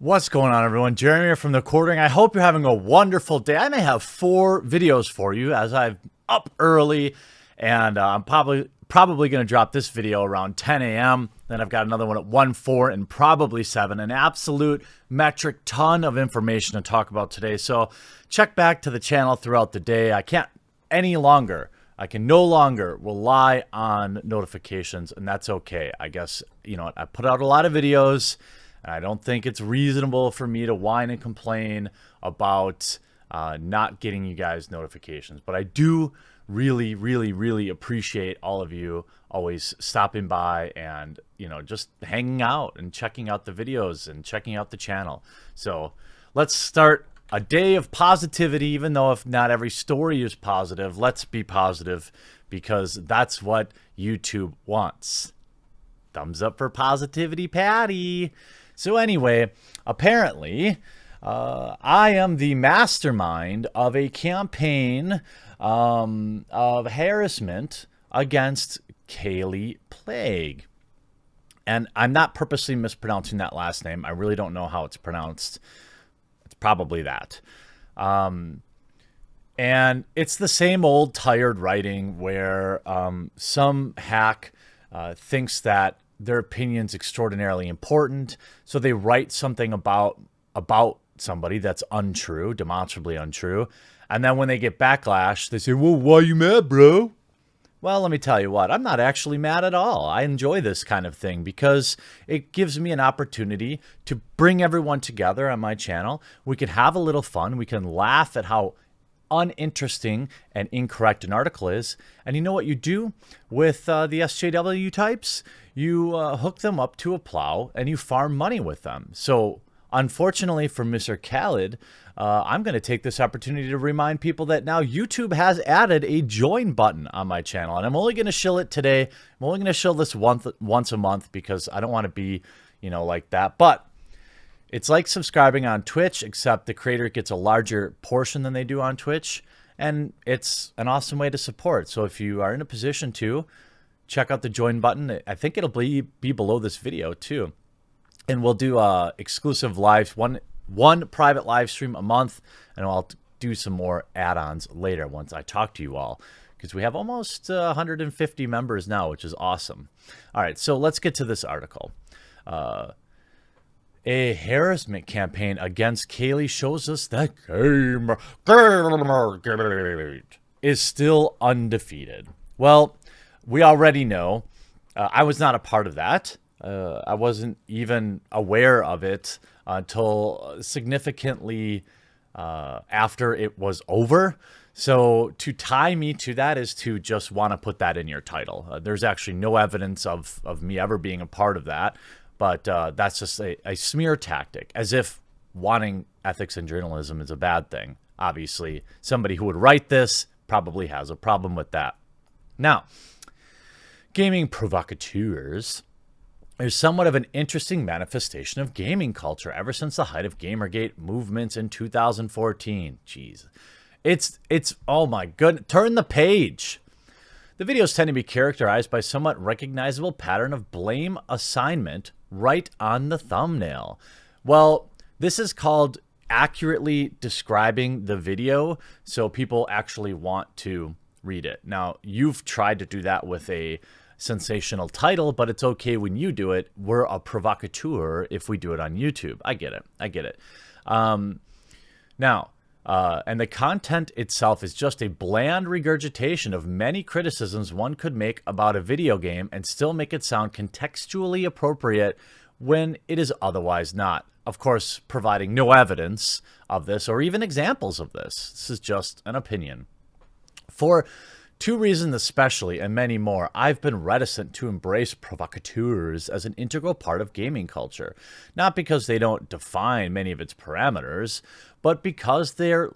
What's going on, everyone? Jeremy here from The Quartering. I hope you're having a wonderful day. I may have 4 videos for you as I'm up early, and I'm probably going to drop this video around 10 a.m. Then I've got another one at 1, 4, and probably 7. An absolute metric ton of information to talk about today. So check back to the channel throughout the day. I can't any longer. I can no longer rely on notifications, and that's okay. I guess, you know, I put out a lot of videos. I don't think it's reasonable for me to whine and complain about not getting you guys notifications. But I do really appreciate all of you always stopping by and, you know, just hanging out and checking out the videos and checking out the channel. So let's start a day of positivity, even though if not every story is positive. Let's be positive because that's what YouTube wants. Thumbs up for positivity, Patty. So anyway, apparently, I am the mastermind of a campaign of harassment against Kellie Plagge. And I'm not purposely mispronouncing that last name. I really don't know how it's pronounced. It's probably that. And it's the same old tired writing where some hack thinks that their opinion's extraordinarily important, so they write something about somebody that's untrue, demonstrably untrue, and then when they get backlash, they say, well, why you mad, bro? Well, let me tell you what, I'm not actually mad at all. I enjoy this kind of thing because it gives me an opportunity to bring everyone together on my channel. We can have a little fun. We can laugh at how uninteresting and incorrect an article is. And you know what you do with the SJW types? You hook them up to a plow and you farm money with them. So unfortunately for Mr. Khaled, I'm going to take this opportunity to remind people that now YouTube has added a join button on my channel. And I'm only going to shill it today. I'm only going to shill this once a month because I don't want to be, you know, like that. But it's like subscribing on Twitch, except the creator gets a larger portion than they do on Twitch. And it's an awesome way to support. So if you are in a position to, check out the join button. I think it'll be below this video too. And we'll do exclusive lives, one private live stream a month. And I'll do some more add-ons later once I talk to you all. Because we have almost 150 members now, which is awesome. All right, so let's get to this article. A harassment campaign against Kellie shows us that Gamergate is still undefeated. Well, we already know. I was not a part of that. I wasn't even aware of it until significantly after it was over. So to tie me to that is to just want to put that in your title. There's actually no evidence of me ever being a part of that. But that's just a smear tactic, as if wanting ethics in journalism is a bad thing. Obviously, somebody who would write this probably has a problem with that. Now, gaming provocateurs is somewhat of an interesting manifestation of gaming culture ever since the height of Gamergate movements in 2014. Jeez. It's oh my goodness. Turn the page. The videos tend to be characterized by somewhat recognizable pattern of blame assignment right on the thumbnail. Well, this is called accurately describing the video, so people actually want to read it. Now, you've tried to do that with a sensational title, but it's okay when you do it. We're a provocateur if we do it on YouTube. I get it. Now, and the content itself is just a bland regurgitation of many criticisms one could make about a video game and still make it sound contextually appropriate when it is otherwise not. Of course, providing no evidence of this or even examples of this. This is just an opinion. For 2 reasons especially, and many more, I've been reticent to embrace provocateurs as an integral part of gaming culture. Not because they don't define many of its parameters, but because they're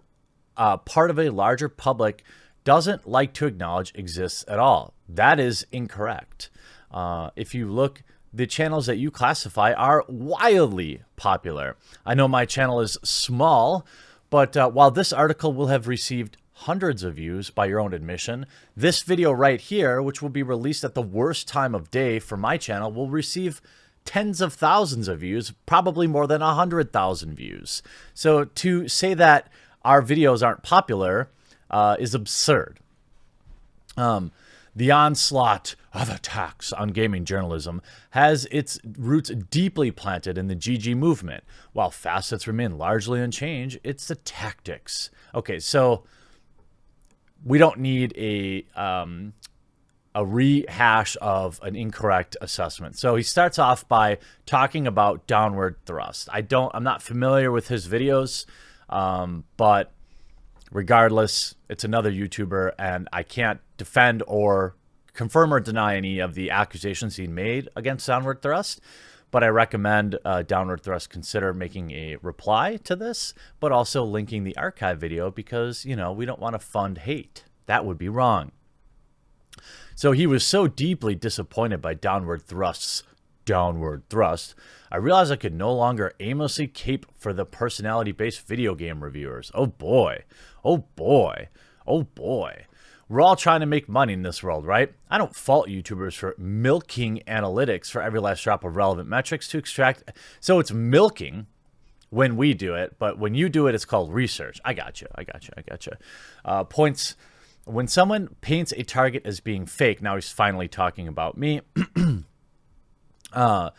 part of a larger public doesn't like to acknowledge exists at all. That is incorrect. If you look, the channels that you classify are wildly popular. I know my channel is small, but while this article will have received hundreds of views by your own admission, this video right here, which will be released at the worst time of day for my channel, will receive tens of thousands of views, probably more than 100,000 views. So to say that our videos aren't popular is absurd. The onslaught of attacks on gaming journalism has its roots deeply planted in the GG movement. While facets remain largely unchanged, it's the tactics. Okay, so we don't need a rehash of an incorrect assessment. So he starts off by talking about downward thrust. I'm not familiar with his videos, but regardless, it's another YouTuber, and I can't defend or confirm or deny any of the accusations he made against downward thrust. But I recommend downward thrust consider making a reply to this, but also linking the archive video because, you know, we don't want to fund hate. That would be wrong. So he was so deeply disappointed by downward thrust, I realized I could no longer aimlessly cape for the personality-based video game reviewers. Oh boy, oh boy, oh boy. We're all trying to make money in this world, right? I don't fault YouTubers for milking analytics for every last drop of relevant metrics to extract. So it's milking when we do it, but when you do it, it's called research. I got you. Points. When someone paints a target as being fake, now he's finally talking about me. But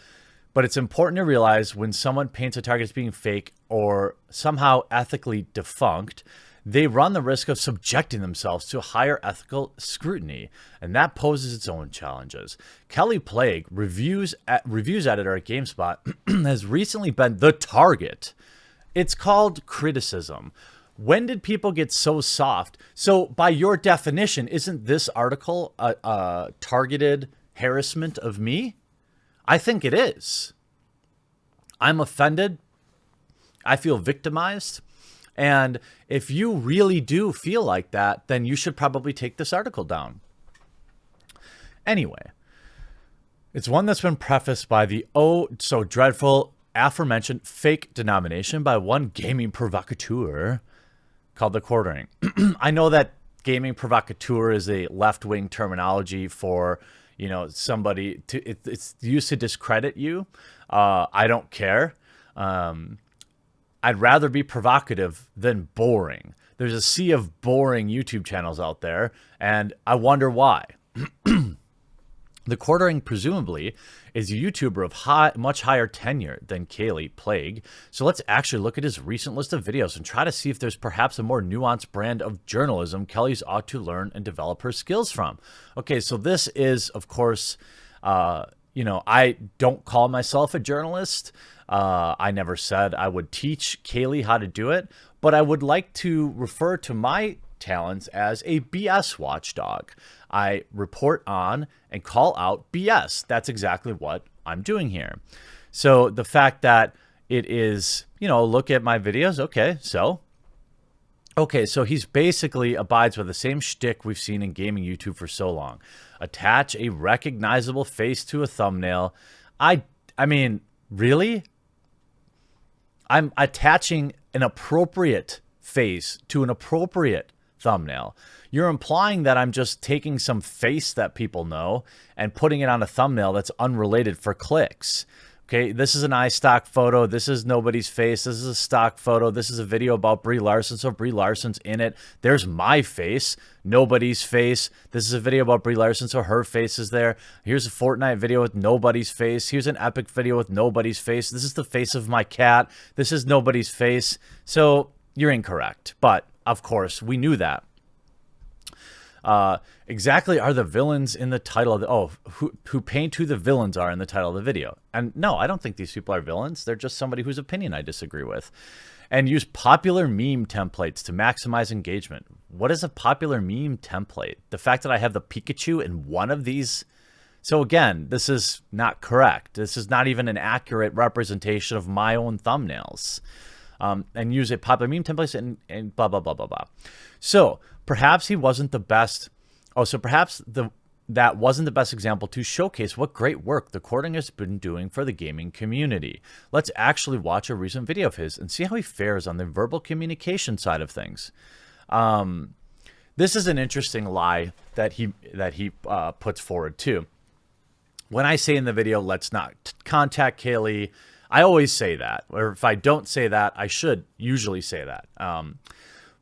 it's important to realize when someone paints a target as being fake or somehow ethically defunct, they run the risk of subjecting themselves to higher ethical scrutiny, and that poses its own challenges. Kellie Plagge, reviews editor at GameSpot, has recently been the target. It's called criticism. When did people get so soft? So by your definition, isn't this article a targeted harassment of me? I think it is. I'm offended. I feel victimized. And if you really do feel like that, then you should probably take this article down. Anyway, it's one that's been prefaced by the oh so dreadful aforementioned fake denomination by one gaming provocateur called the quartering. I know that gaming provocateur is a left-wing terminology for, you know, somebody to it's used to discredit you. I don't care. I'd rather be provocative than boring. There's a sea of boring YouTube channels out there, and I wonder why. The quartering, presumably, is a YouTuber of much higher tenure than Kellie Plagge. So let's actually look at his recent list of videos and try to see if there's perhaps a more nuanced brand of journalism Kellie's ought to learn and develop her skills from. Okay, so this is, of course, you know, I don't call myself a journalist. I never said I would teach Kellie how to do it, but I would like to refer to my talents as a BS watchdog. I report on and call out BS. That's exactly what I'm doing here. So the fact that it is, you know, look at my videos. Okay, so he's basically abides by the same shtick we've seen in gaming YouTube for so long. Attach a recognizable face to a thumbnail. I mean, really? I'm attaching an appropriate face to an appropriate thumbnail. You're implying that I'm just taking some face that people know and putting it on a thumbnail that's unrelated for clicks. Okay, this is an iStock photo. This is nobody's face. This is a stock photo. This is a video about Brie Larson, so Brie Larson's in it. There's my face, nobody's face. This is a video about Brie Larson, so her face is there. Here's a Fortnite video with nobody's face. Here's an Epic video with nobody's face. This is the face of my cat. This is nobody's face. So you're incorrect. But, of course, we knew that. Exactly are the villains in the title of the who paint who the villains are in the title of the video. And no, I don't think these people are villains. They're just somebody whose opinion I disagree with. And use popular meme templates to maximize engagement. What is a popular meme template? The fact that I have the Pikachu in one of these. So again, this is not correct. This is not even an accurate representation of my own thumbnails. And use a popular meme templates and blah, blah, blah, blah, blah. So perhaps he wasn't the best. Oh, so perhaps that wasn't the best example to showcase what great work the quartering has been doing for the gaming community. Let's actually watch a recent video of his and see how he fares on the verbal communication side of things. This is an interesting lie that he puts forward too. when I say in the video, let's not contact Kellie, I always say that. Or if I don't say that, I should usually say that.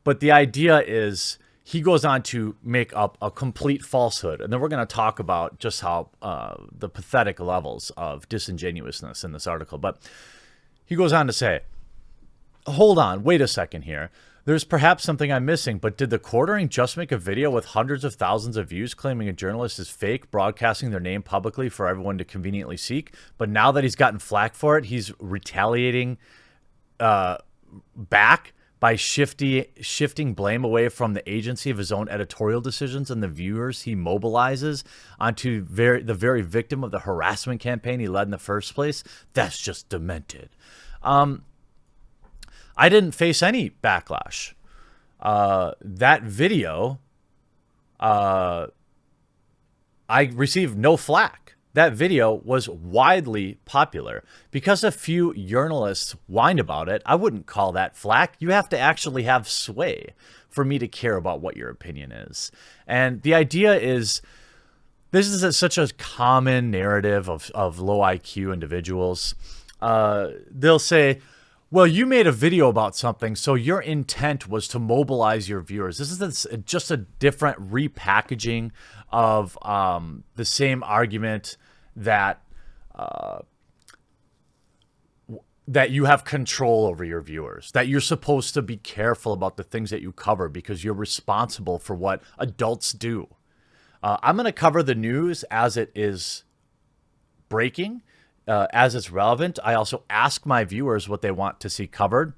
But the idea is he goes on to make up a complete falsehood. And then we're going to talk about just how the pathetic levels of disingenuousness in this article. But he goes on to say, hold on, wait a second here. There's perhaps something I'm missing, but did the Quartering just make a video with hundreds of thousands of views claiming a journalist is fake, broadcasting their name publicly for everyone to conveniently seek? But now that he's gotten flack for it, he's retaliating back by shifting blame away from the agency of his own editorial decisions and the viewers he mobilizes onto the very victim of the harassment campaign he led in the first place. That's just demented. I didn't face any backlash. That video, I received no flack. That video was widely popular. Because a few journalists whined about it, I wouldn't call that flack. You have to actually have sway for me to care about what your opinion is. And the idea is, this is such a common narrative of low IQ individuals. They'll say, well, you made a video about something, so your intent was to mobilize your viewers. This is just a different repackaging of the same argument that that you have control over your viewers, that you're supposed to be careful about the things that you cover because you're responsible for what adults do. I'm going to cover the news as it is breaking. As it's relevant. I also ask my viewers what they want to see covered,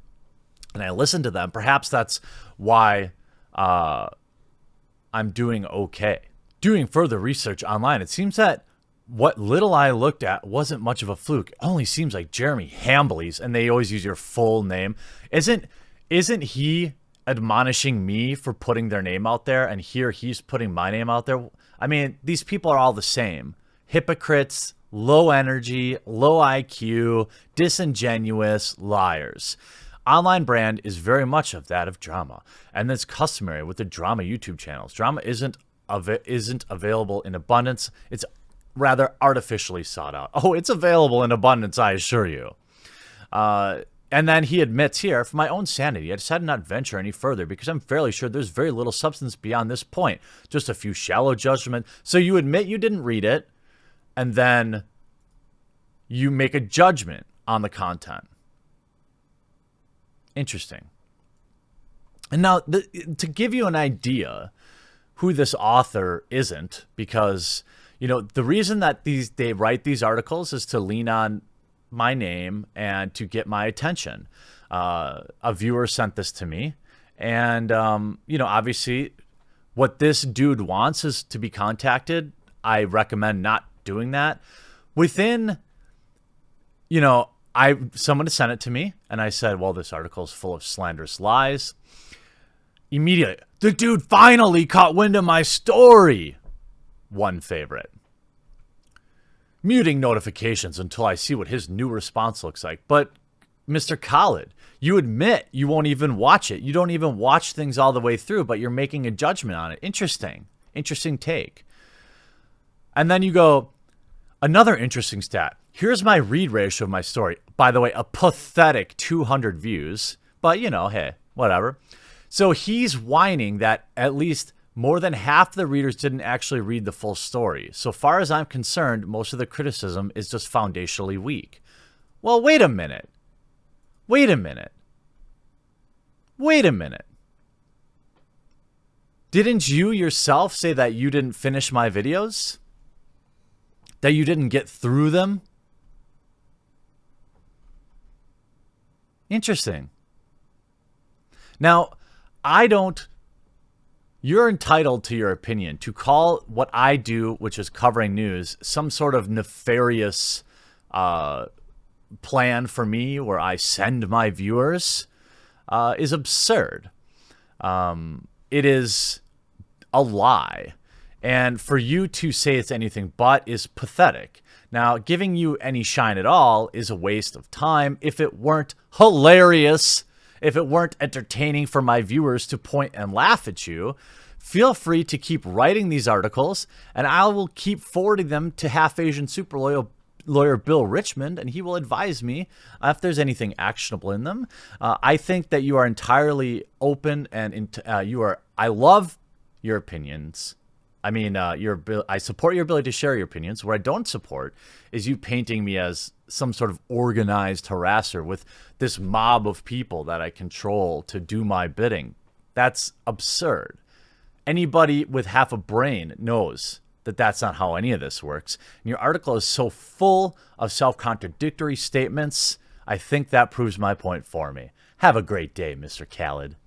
and I listen to them. Perhaps that's why I'm doing okay. Doing further research online, it seems that what little I looked at wasn't much of a fluke. It only seems like Jeremy Hambley's, and they always use your full name. Isn't he admonishing me for putting their name out there, and here he's putting my name out there? I mean, these people are all the same. Hypocrites, low energy, low IQ, disingenuous liars. Online brand is very much of that of drama, and that's customary with the drama YouTube channels. Drama isn't available in abundance. It's rather artificially sought out. Oh, it's available in abundance, I assure you. And then he admits here, for my own sanity, I decided not to venture any further because I'm fairly sure there's very little substance beyond this point. Just a few shallow judgments. So you admit you didn't read it, and then you make a judgment on the content. Interesting. And now, to give you an idea who this author isn't, because, you know, the reason that they write these articles is to lean on my name and to get my attention. A viewer sent this to me, and, you know, obviously what this dude wants is to be contacted. I recommend not doing that. Within, you know, someone sent it to me, and I said, well, this article is full of slanderous lies. Immediately, the dude finally caught wind of my story. One favorite. Muting notifications until I see what his new response looks like. But, Mr. Khaled, you admit you won't even watch it. You don't even watch things all the way through, but you're making a judgment on it. Interesting. Interesting take. And then you go, another interesting stat. Here's my read ratio of my story. By the way, a pathetic 200 views. But, you know, hey, whatever. So he's whining that at least more than half the readers didn't actually read the full story. So far as I'm concerned, most of the criticism is just foundationally weak. Well, wait a minute. Wait a minute. Wait a minute. Didn't you yourself say that you didn't finish my videos? That you didn't get through them? Interesting. Now, you're entitled to your opinion. To call what I do, which is covering news, some sort of nefarious plan for me where I send my viewers is absurd. It is a lie. And for you to say it's anything but is pathetic. Now, giving you any shine at all is a waste of time if it weren't hilarious, if it weren't entertaining for my viewers to point and laugh at you. Feel free to keep writing these articles, and I will keep forwarding them to Half Asian Super Lawyer Bill Richmond, and he will advise me if there's anything actionable in them. I think that you are entirely open, and I love your opinions. I mean, I support your ability to share your opinions. What I don't support is you painting me as some sort of organized harasser with this mob of people that I control to do my bidding. That's absurd. Anybody with half a brain knows that that's not how any of this works. And your article is so full of self-contradictory statements. I think that proves my point for me. Have a great day, Mr. Khaled.